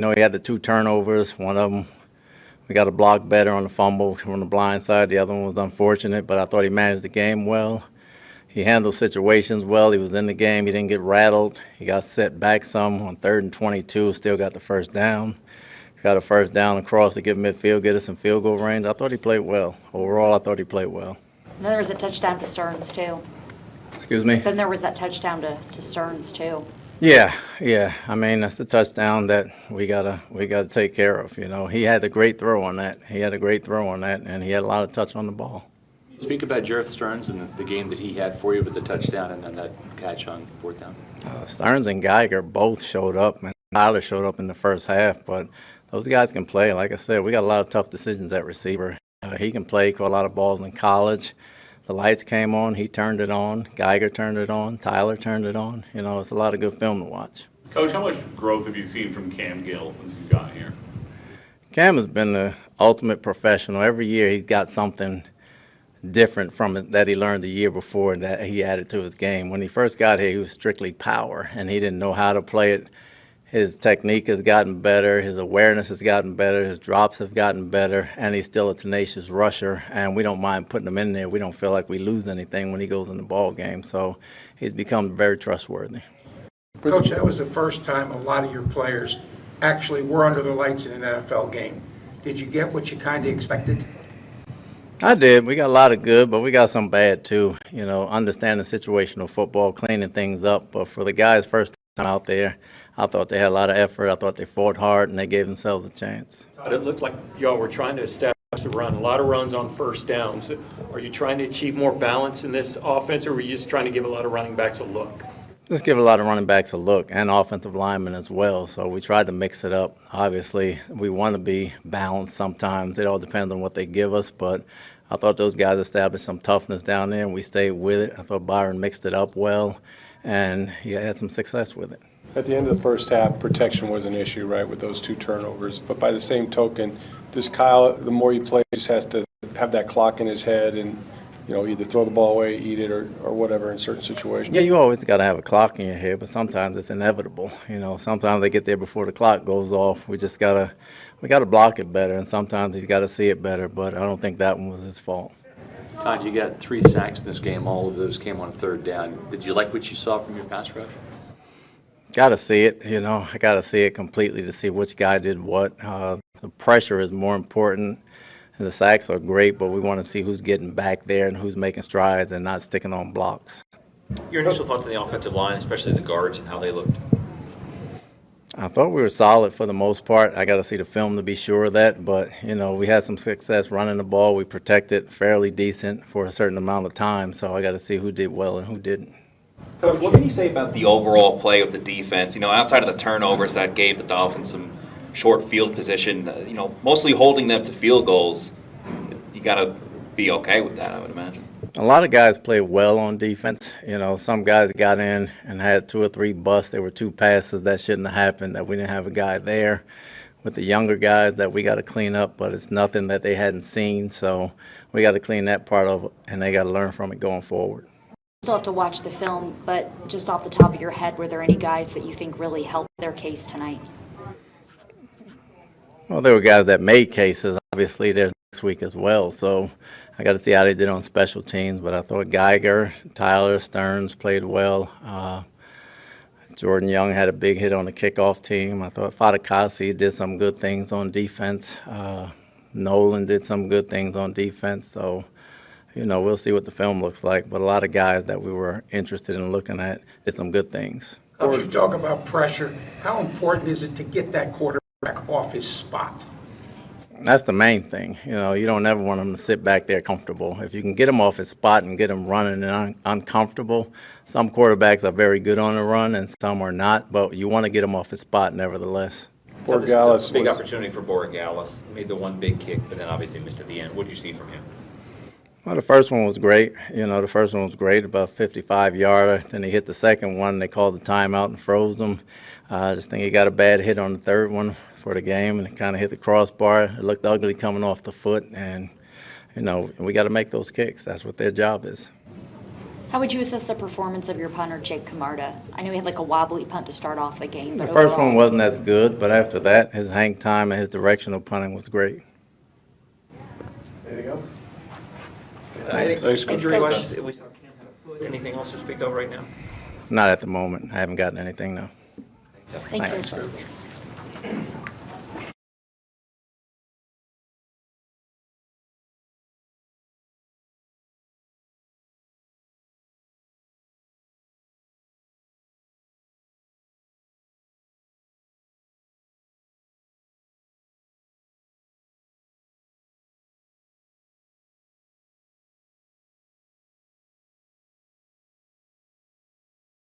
You know, he had the 2 turnovers. One of them, we got a block better on the fumble from the blind side. The other one was unfortunate, but I thought he managed the game well. He handled situations well. He was in the game. He didn't get rattled. He got set back some on 3rd and 22, still got the first down. Got a first down across to get midfield, get us some field goal range. I thought he played well. Overall, I thought he played well. And then there was a touchdown to Stearns, too. Excuse me? Then there was that touchdown to Stearns, too. Yeah. I mean, that's the touchdown that we gotta take care of. You know, he had a great throw on that. And he had a lot of touch on the ball. Speak about Gareth Stearns and the game that he had for you with the touchdown and then that catch on 4th down. Stearns and Geiger both showed up, and Tyler showed up in the first half, but those guys can play. Like I said, we got a lot of tough decisions at receiver. He can play, caught a lot of balls in college. The lights came on, he turned it on. Geiger turned it on. Tyler turned it on. You know, it's a lot of good film to watch. Coach, how much growth have you seen from Cam Gill since he's gotten here? Cam has been the ultimate professional. Every year he's got something different from it that he learned the year before that he added to his game. When he first got here, he was strictly power, and he didn't know how to play it. His technique has gotten better. His awareness has gotten better. His drops have gotten better, and he's still a tenacious rusher, and we don't mind putting him in there. We don't feel like we lose anything when he goes in the ball game, so he's become very trustworthy. Coach, that was the first time a lot of your players actually were under the lights in an NFL game. Did you get what you kind of expected? I did. We got a lot of good, but we got some bad too. You know, understanding situational football, cleaning things up. But for the guys first time out there, I thought they had a lot of effort. I thought they fought hard, and they gave themselves a chance. It looks like y'all were trying to establish the run, a lot of runs on first downs. Are you trying to achieve more balance in this offense, or were you just trying to give a lot of running backs a look? Just give a lot of running backs a look, and offensive linemen as well. So we tried to mix it up. Obviously, we want to be balanced sometimes. It all depends on what they give us, but I thought those guys established some toughness down there, and we stayed with it. I thought Byron mixed it up well, and he had some success with it. At the end of the first half, protection was an issue, right, with those 2 turnovers. But by the same token, does Kyle, the more he plays, just has to have that clock in his head and, you know, either throw the ball away, eat it, or whatever in certain situations? Yeah, you always got to have a clock in your head, but sometimes it's inevitable. You know, sometimes they get there before the clock goes off. We gotta block it better, and sometimes he's got to see it better. But I don't think that one was his fault. Todd, you got 3 sacks in this game. All of those came on 3rd down. Did you like what you saw from your pass rush? Got to see it, you know. I got to see it completely to see which guy did what. The pressure is more important, and the sacks are great, but we want to see who's getting back there and who's making strides and not sticking on blocks. Your initial thoughts on the offensive line, especially the guards and how they looked? I thought we were solid for the most part. I got to see the film to be sure of that, but, you know, we had some success running the ball. We protected fairly decent for a certain amount of time, so I got to see who did well and who didn't. Coach, what can you say about the overall play of the defense? You know, outside of the turnovers that gave the Dolphins some short field position, you know, mostly holding them to field goals, you got to be okay with that, I would imagine. A lot of guys played well on defense. You know, some guys got in and had 2 or 3 busts. There were 2 passes that shouldn't have happened, that we didn't have a guy there. With the younger guys that we got to clean up, but it's nothing that they hadn't seen, so we got to clean that part of it, and they got to learn from it going forward. Still have to watch the film, but just off the top of your head, were there any guys that you think really helped their case tonight? Well, there were guys that made cases. Obviously, there's next week as well, so I got to see how they did on special teams. But I thought Geiger, Tyler, Stearns played well. Jordan Young had a big hit on the kickoff team. I thought Fadakasi did some good things on defense. Nolan did some good things on defense. So, you know, we'll see what the film looks like. But a lot of guys that we were interested in looking at did some good things. Coach, you talk about pressure. How important is it to get that quarterback off his spot? That's the main thing. You know, you don't ever want him to sit back there comfortable. If you can get him off his spot and get him running and uncomfortable, some quarterbacks are very good on the run and some are not, but you want to get him off his spot nevertheless. Borregales. Big opportunity for Borregales. Made the one big kick, but then obviously missed at the end. What did you see from him? Well, the first one was great. You know, the first one was great, about 55-yarder. Then he hit the second one. They called the timeout and froze him. I just think he got a bad hit on the third one for the game, and it kind of hit the crossbar. It looked ugly coming off the foot, and, you know, we got to make those kicks. That's what their job is. How would you assess the performance of your punter, Jake Camarda? I know he had like a wobbly punt to start off the game. The But first overall- one wasn't as good, but after that, his hang time and his directional punting was great. Anything else? Thanks, Coach. Injury-wise, we saw Cam had a foot. Anything else to speak of right now? Not at the moment. I haven't gotten anything, no. Thank you. Thanks.